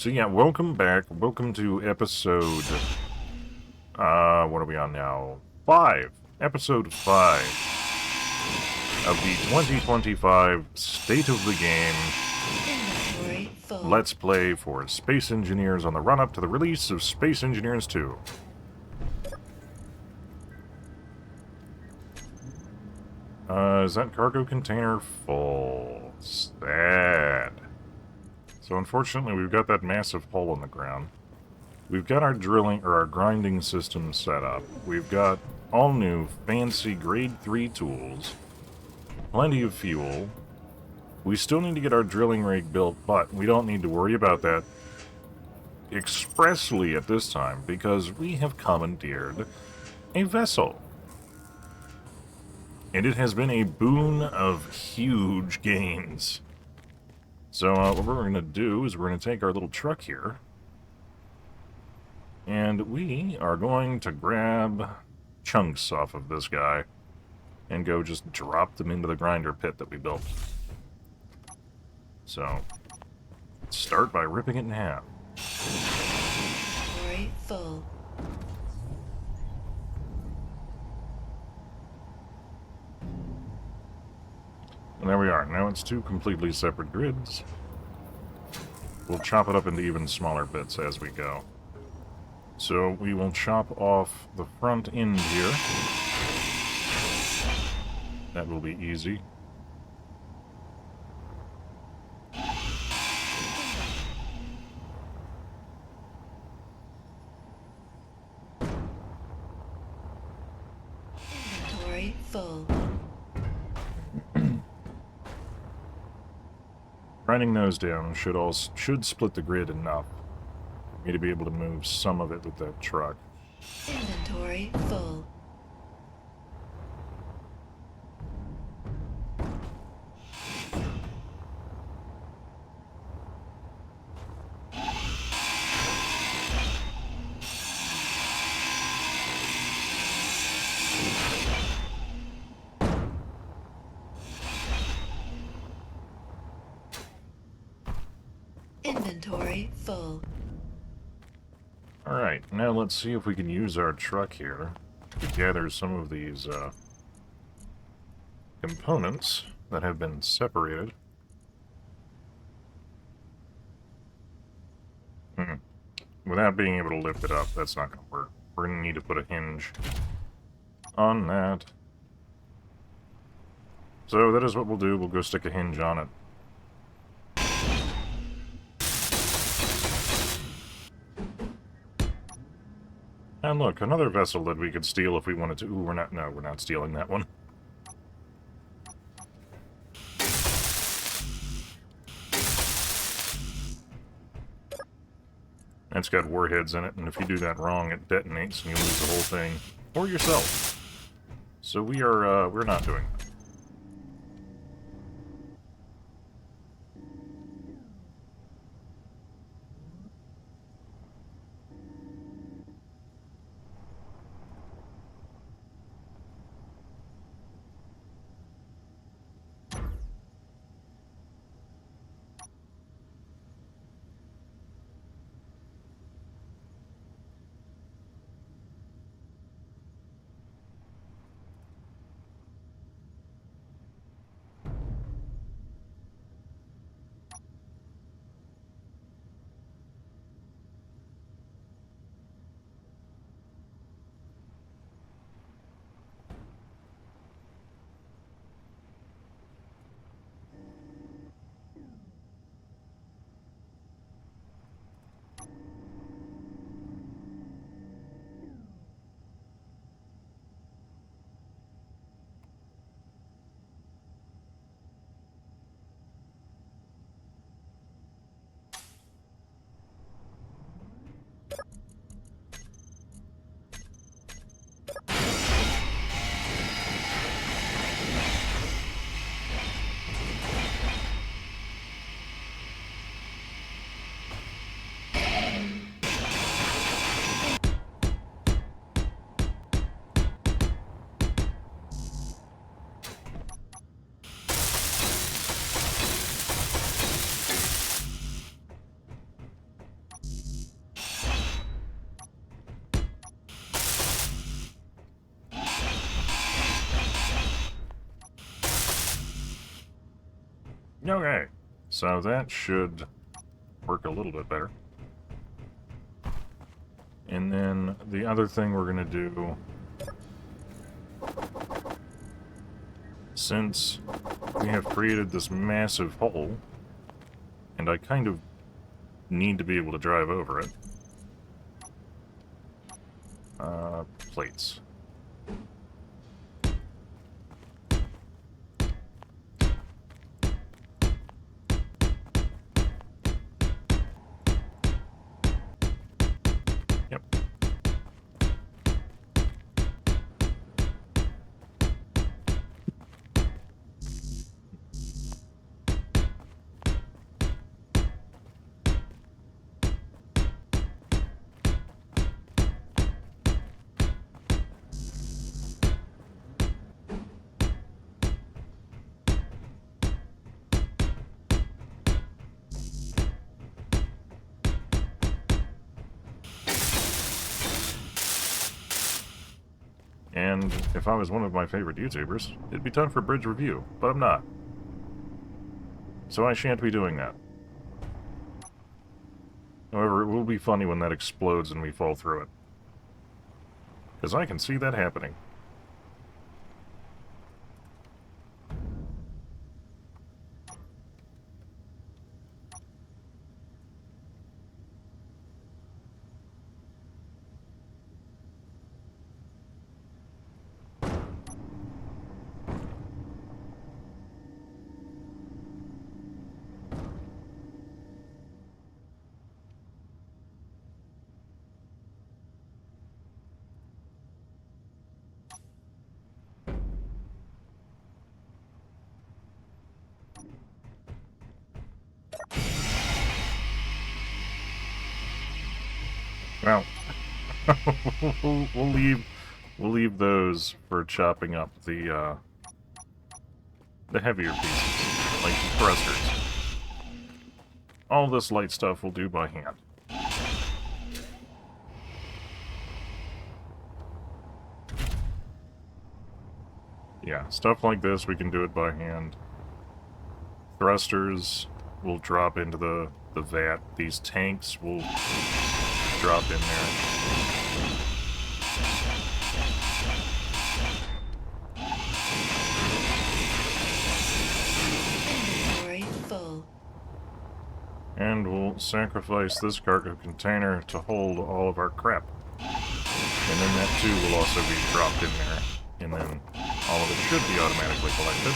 So yeah, welcome back. Welcome to episode, what are we on now? 5. Episode 5 of the 2025 State of the Game Let's Play for Space Engineers on the run-up to the release of Space Engineers 2. Is that cargo container full? Sad. So unfortunately, we've got that massive hole in the ground. We've got our drilling, or our grinding system set up. We've got all new, fancy grade 3 tools. Plenty of fuel. We still need to get our drilling rig built, but we don't need to worry about that expressly at this time, because we have commandeered a vessel. And it has been a boon of huge gains. So what we're going to do is we're going to take our little truck here, and we are going to grab chunks off of this guy and go just drop them into the grinder pit that we built. So, let's start by ripping it in half. Inventory full. And there we are. Now it's two completely separate grids. We'll chop it up into even smaller bits as we go. So we will chop off the front end here. That will be easy. Inventory full. Grinding those down should split the grid enough for me to be able to move some of it with that truck. Inventory full. Inventory full. Alright, now let's see if we can use our truck here to gather some of these components that have been separated. Without being able to lift it up, that's not going to work. We're going to need to put a hinge on that. So that is what we'll do. We'll go stick a hinge on it. And look, another vessel that we could steal if we wanted to. Ooh, we're not stealing that one. It's got warheads in it, and if you do that wrong, it detonates and you lose the whole thing. Or yourself. So we're not doing that. Okay, so that should work a little bit better. And then the other thing we're going to do, since we have created this massive hole, and I kind of need to be able to drive over it, plates. Yep. And if I was one of my favorite YouTubers, it'd be time for bridge review, but I'm not. So I shan't be doing that. However, it will be funny when that explodes and we fall through it. Because I can see that happening. Well, we'll leave those for chopping up the heavier pieces, like the thrusters. All this light stuff we'll do by hand. Yeah, stuff like this we can do it by hand. Thrusters will drop into the vat. These tanks will drop in there. Inventory full. And we'll sacrifice this cargo container to hold all of our crap. And then that too will also be dropped in there. And then all of it should be automatically collected.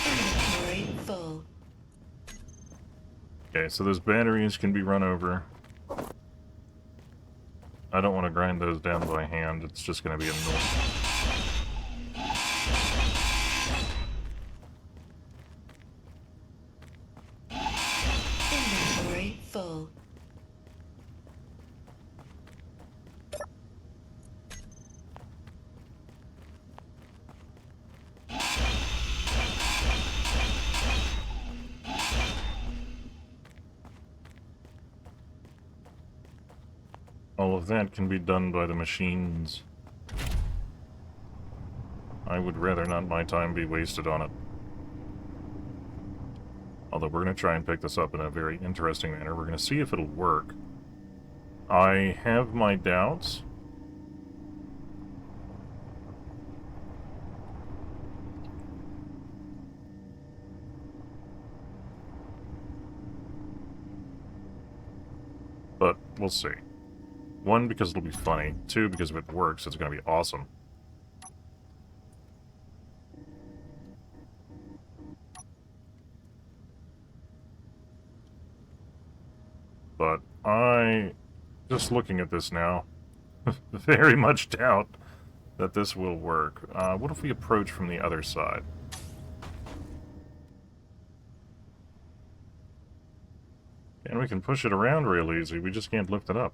Inventory full. Okay, so those batteries can be run over. I don't want to grind those down by hand, it's just going to be annoying. Inventory full. All of that can be done by the machines. I would rather not my time be wasted on it. Although we're going to try and pick this up in a very interesting manner. We're going to see if it'll work. I have my doubts. But we'll see. One, because it'll be funny. Two, because if it works, it's going to be awesome. But just looking at this now, very much doubt that this will work. What if we approach from the other side? And we can push it around real easy, we just can't lift it up.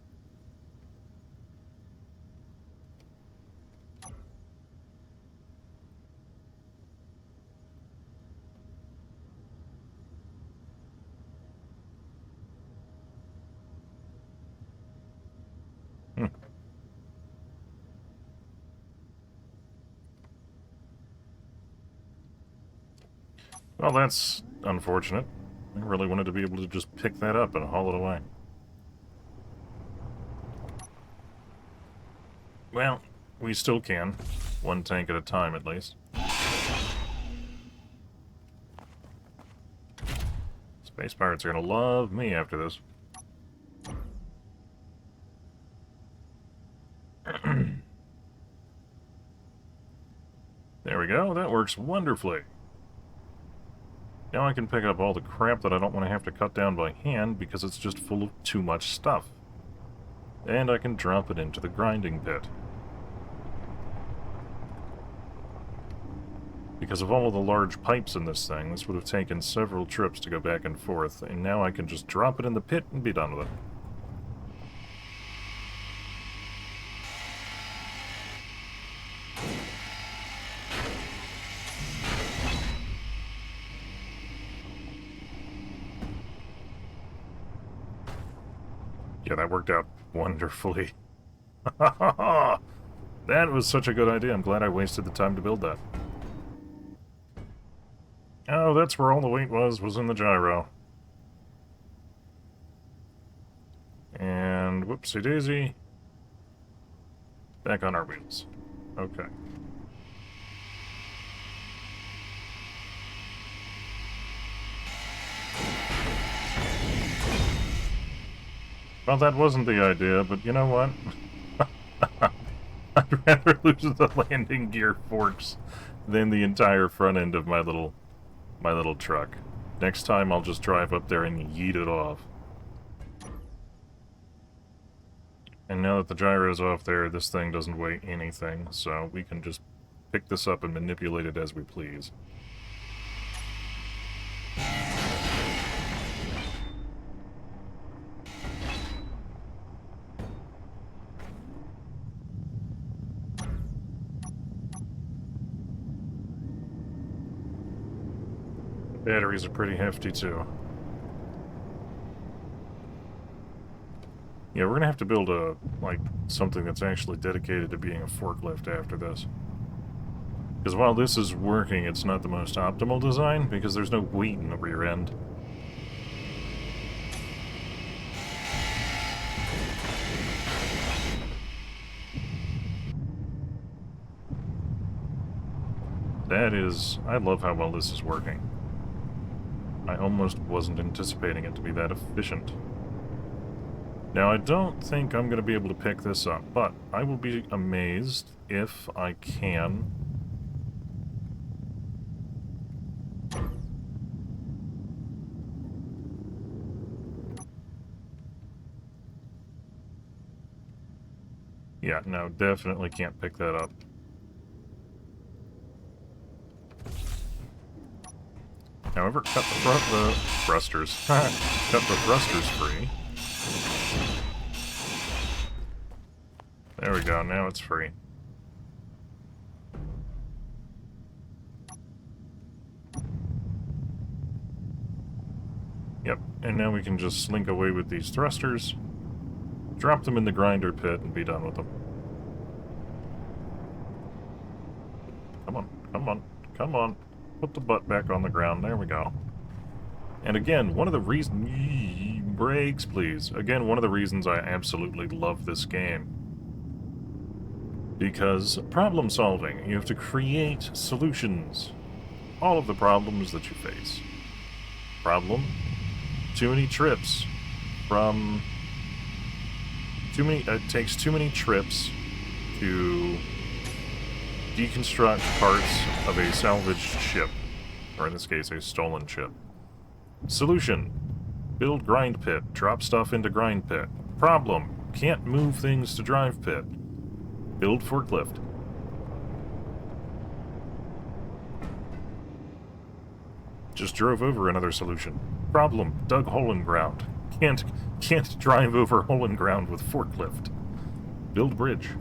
Well, that's unfortunate. I really wanted to be able to just pick that up and haul it away. Well, we still can. One tank at a time, at least. Space pirates are gonna love me after this. There we go, that works wonderfully. Now I can pick up all the crap that I don't want to have to cut down by hand because it's just full of too much stuff. And I can drop it into the grinding pit. Because of all of the large pipes in this thing, this would have taken several trips to go back and forth, and now I can just drop it in the pit and be done with it. Yeah, that worked out wonderfully. That was such a good idea. I'm glad I wasted the time to build that. Oh, that's where all the weight was in the gyro. And whoopsie-daisy. Back on our wheels. Okay. Well, that wasn't the idea, but you know what? I'd rather lose the landing gear forks than the entire front end of my little truck. Next time I'll just drive up there and yeet it off. And now that the gyro's off there, this thing doesn't weigh anything, so we can just pick this up and manipulate it as we please. Batteries are pretty hefty, too. Yeah, we're gonna have to build a, something that's actually dedicated to being a forklift after this. Because while this is working, it's not the most optimal design, because there's no weight in the rear end. I love how well this is working. I almost wasn't anticipating it to be that efficient. Now, I don't think I'm going to be able to pick this up, but I will be amazed if I can. Yeah, no, definitely can't pick that up. However, cut the thrusters. Cut the thrusters free. There we go, now it's free. Yep, and now we can just slink away with these thrusters, drop them in the grinder pit, and be done with them. Come on, come on, come on. Put the butt back on the ground. There we go. And again, one of the reasons... Brakes, please. Again, one of the reasons I absolutely love this game. Because problem solving, you have to create solutions. All of the problems that you face. Problem? Too many trips from... It takes too many trips to deconstruct parts of a salvaged ship, or in this case, a stolen ship. Solution: build grind pit, drop stuff into grind pit. Problem: can't move things to drive pit. Build forklift. Just drove over another solution. Problem: dug hole in ground. Can't drive over hole in ground with forklift. Build bridge.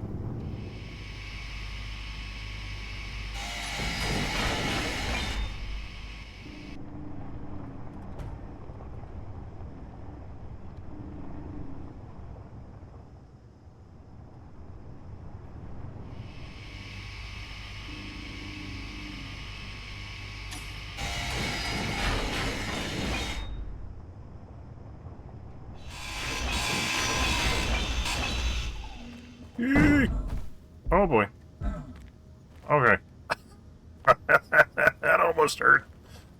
Oh boy. Okay. That almost hurt.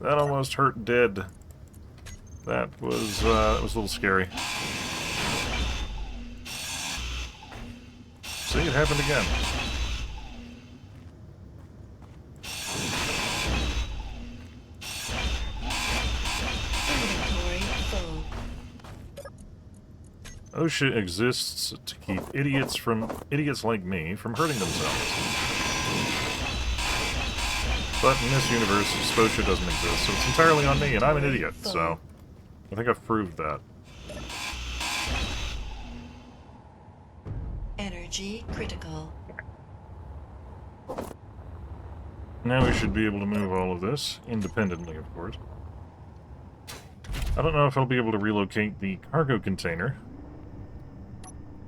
That almost hurt dead. That was a little scary. See, it happened again. Inventory full. OSHA exists to keep idiots like me from hurting themselves. But in this universe, OSHA doesn't exist, so it's entirely on me, and I'm an idiot, so I think I've proved that. Energy critical. Now we should be able to move all of this, independently, of course. I don't know if I'll be able to relocate the cargo container,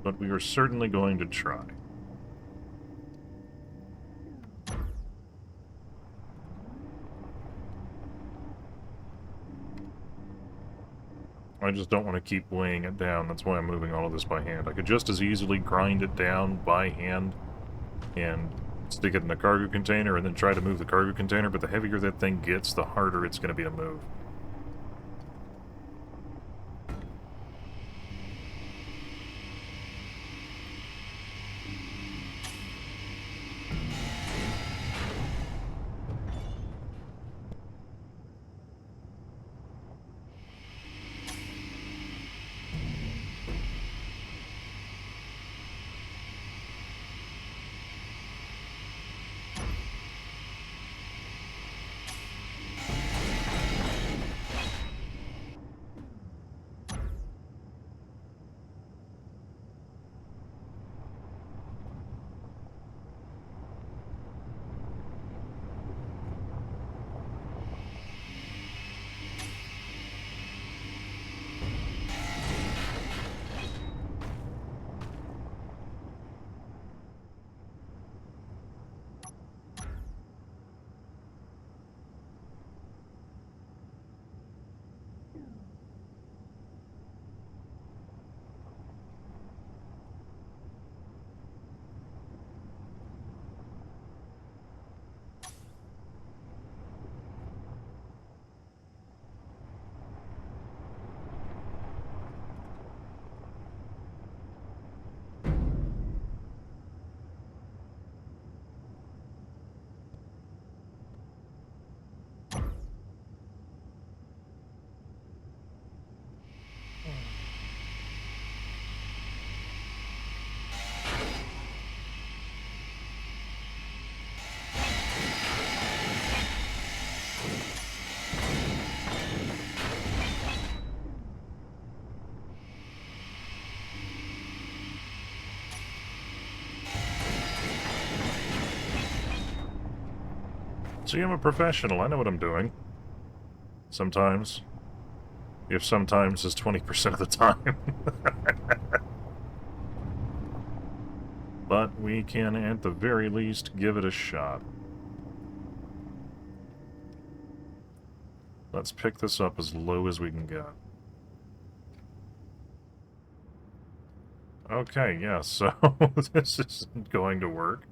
but we are certainly going to try. I just don't want to keep weighing it down, that's why I'm moving all of this by hand. I could just as easily grind it down by hand and stick it in a cargo container and then try to move the cargo container, but the heavier that thing gets, the harder it's going to be to move. See, I'm a professional. I know what I'm doing. Sometimes. If sometimes is 20% of the time. But we can, at the very least, give it a shot. Let's pick this up as low as we can get. Okay, yeah, so this isn't going to work.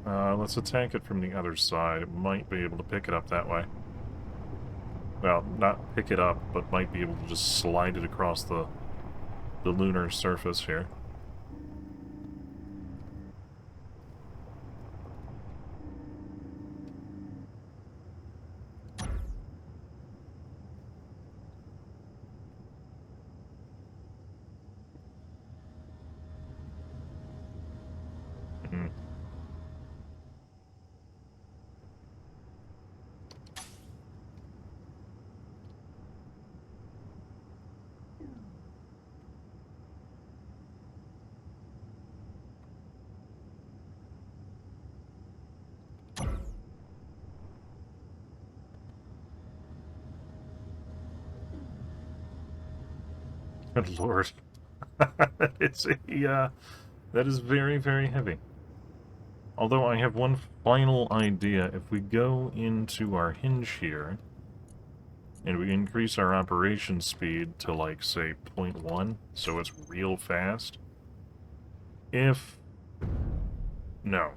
Let's attack it from the other side. It might be able to pick it up that way. Well, not pick it up, but might be able to just slide it across the lunar surface here. Good lord. It's a, that is very, very heavy. Although I have one final idea. If we go into our hinge here, and we increase our operation speed to, like, say, 0.1, so it's real fast, if No.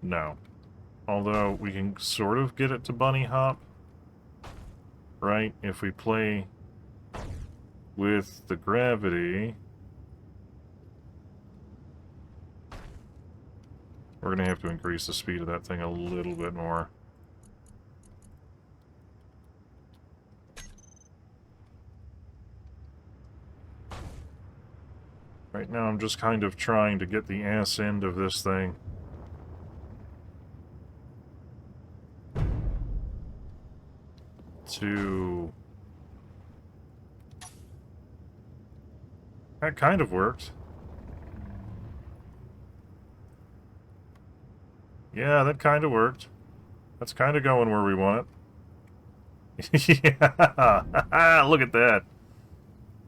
No. Although, we can sort of get it to bunny hop. Right? If we play with the gravity... We're going to have to increase the speed of that thing a little bit more. Right now I'm just kind of trying to get the ass end of this thing. To... That kind of worked. Yeah, that kind of worked. That's kind of going where we want it. Yeah! Look at that!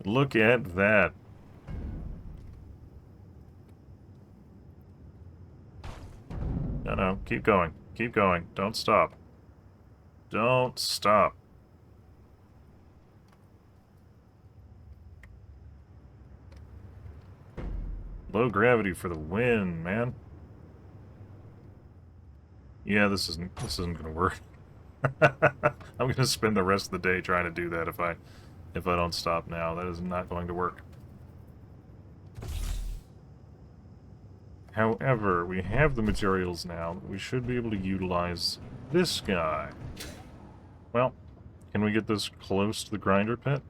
Look at that. No, no, keep going. Keep going. Don't stop. Don't stop. Low gravity for the win, man. Yeah, this isn't gonna work. I'm gonna spend the rest of the day trying to do that if I don't stop now. That is not going to work. However, we have the materials now. We should be able to utilize this guy. Well, can we get this close to the grinder pit?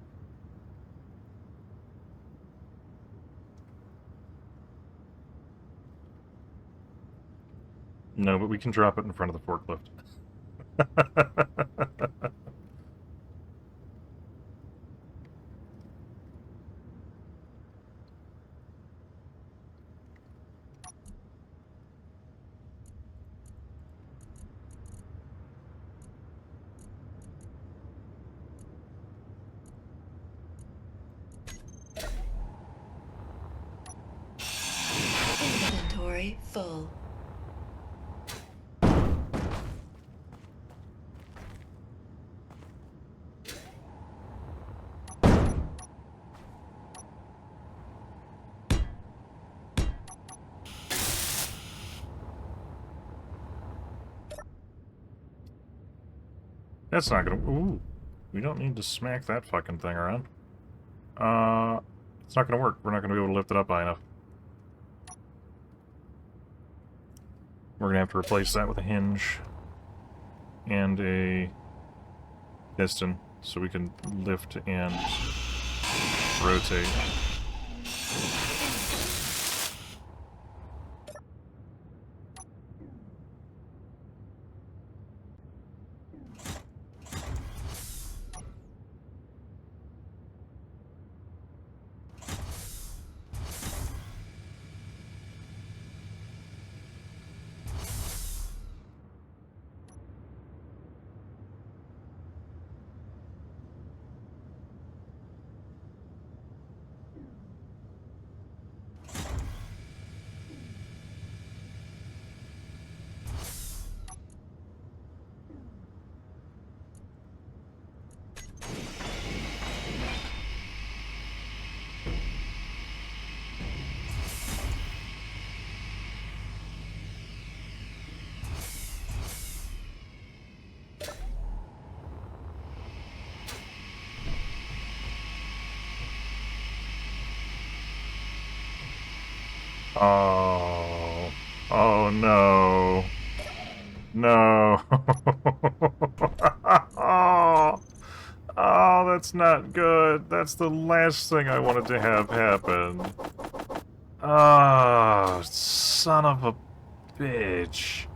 No, but we can drop it in front of the forklift. Inventory full. That's not gonna... Ooh. We don't need to smack that fucking thing around. It's not gonna work. We're not gonna be able to lift it up high enough. We're gonna have to replace that with a hinge and a piston so we can lift and rotate. Oh. Oh no. No. Oh. Oh, that's not good. That's the last thing I wanted to have happen. Oh, son of a bitch.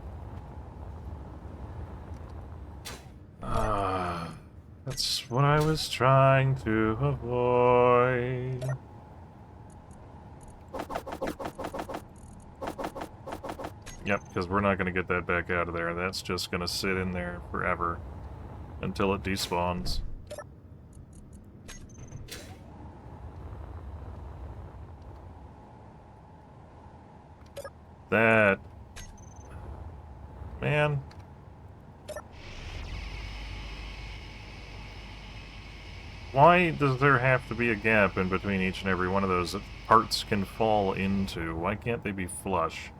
That's what I was trying to avoid. Yep, because we're not going to get that back out of there. That's just going to sit in there forever until it despawns. That... Man. Why does there have to be a gap in between each and every one of those? parts can fall into. Why can't they be flush?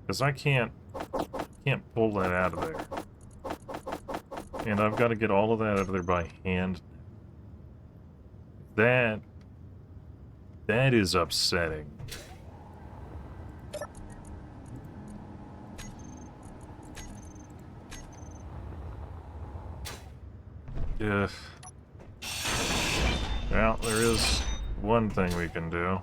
Because I can't pull that out of there. And I've got to get all of that out of there by hand. That is upsetting. Ugh. Well, there is one thing we can do.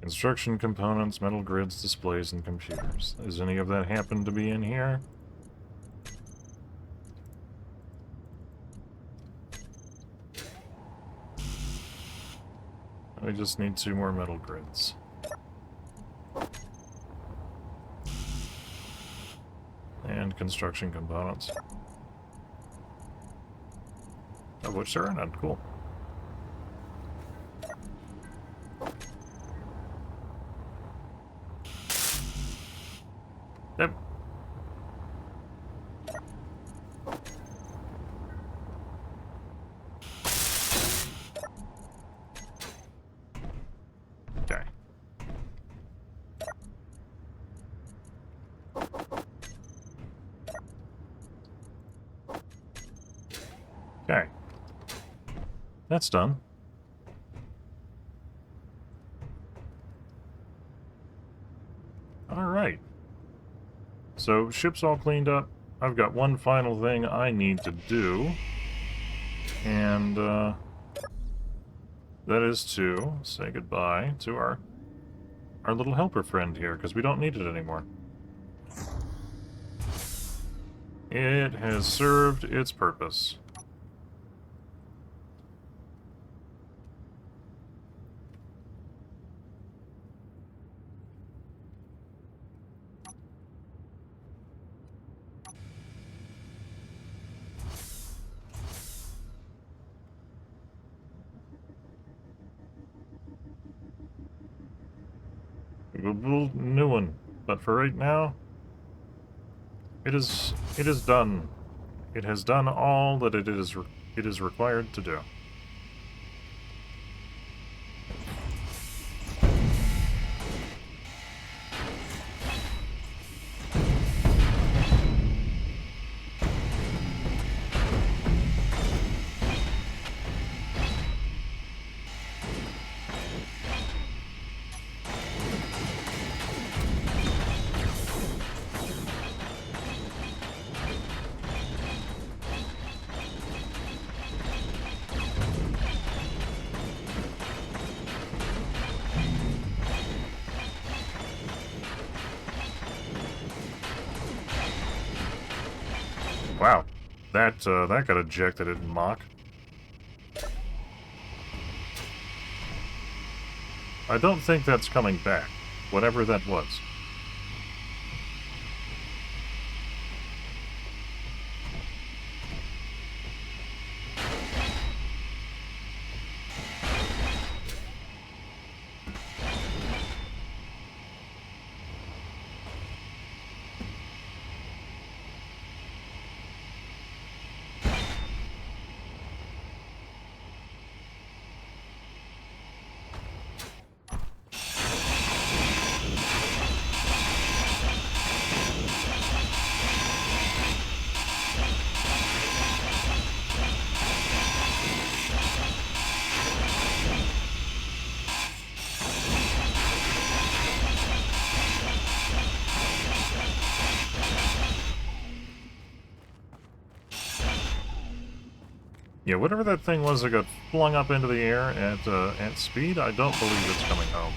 Construction components, metal grids, displays, and computers. Does any of that happen to be in here? We just need 2 more metal grids. And construction components. Of which there are none. Cool. Yep. Okay. Okay. That's done. Alright. So, ship's all cleaned up. I've got one final thing I need to do. And, that is to say goodbye to our little helper friend here, because we don't need it anymore. It has served its purpose. We'll build a new one, but for right now, it is done. It has done all that it is required to do. Wow, that got ejected in mock. I don't think that's coming back, whatever that was. Yeah, whatever that thing was that got flung up into the air at speed, I don't believe it's coming home.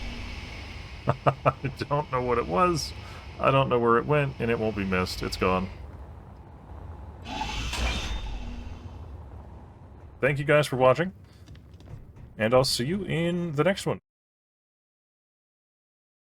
I don't know what it was. I don't know where it went, and it won't be missed. It's gone. Thank you guys for watching, and I'll see you in the next one.